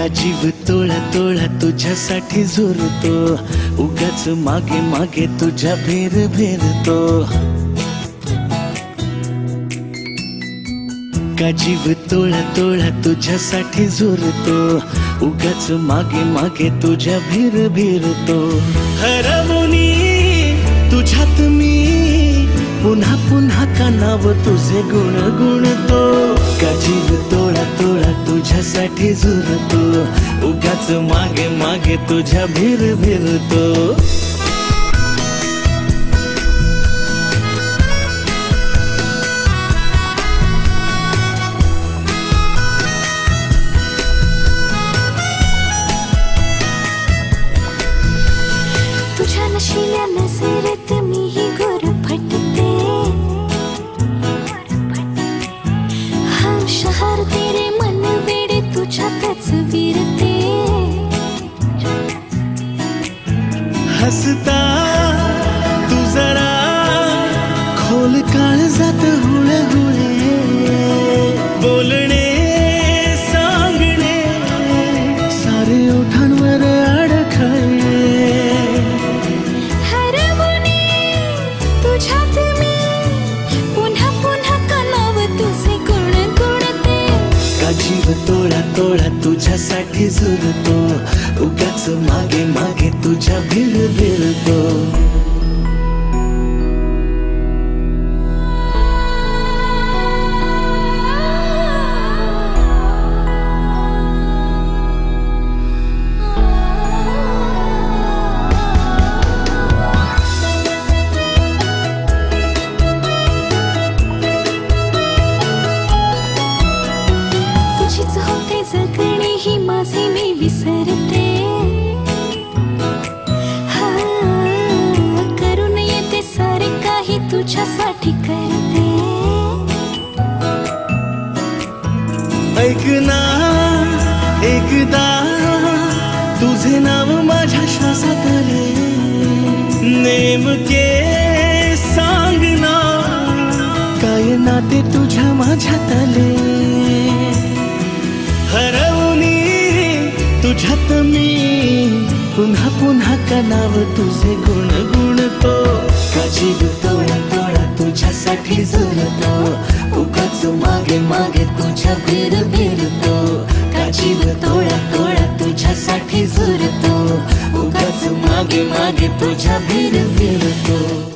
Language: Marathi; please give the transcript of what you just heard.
का जीव तोळा तोळा तुझ्यासाठी झुरतो, उगाच मागे मागे तुझ्या भेर भेरतो। का जीव तोळा तोळा तुझ्यासाठी झुरतो, उगाच मागे मागे तुझ्या भेर भेरतो। हरवुनी तुझ्यात मी पुन्हा पुन्हा का नाव तुझे गुण गुणतो। का जीव तोळा तोळा तुझ्यासाठी झुरतो, उगाच मागे मागे तुझ्या भेर भेरतो। तुझ्या नशिल्या नजरेत मीही गुरफटते, हम शहर तेरे मन वेडे तुझ्यातच विरते। हसता तू जरा खोल काळजात हुळहुळे, बोलणे सांगणे सारे ओठांवर अडखळे। हरवुनी तुझ्यात मी पुन्हा पुन्हा का नाव तुझे गुण गुणते। का जीव तोळा तोळा तुझ्यासाठी झुरतो, उगाच मागे मागे तुझ्या भेर भेरतो। तुझीच होते जगणे ही माझे मी विसरते, करून येते सारे काही तुझ्यासाठी करते। ऐक ना एकदा तुझे नाव माझ्या श्वासात आले, नेमके सांग ना काय नाते तुझ्या माझ्यात आले। हरवुनी तुझ्यात मी पुन्हा पुन्हा का नाव तुझे गुण गुणतो। का जीव तोळा तोळा तुझ्यासाठी झुरतो, उगाच मागे मागे तुझ्या भेर भेरतो। का जीव तोळा तोळा तुझ्यासाठी झुरतो, उगाच मागे मागे तुझ्या भेर भेरतो।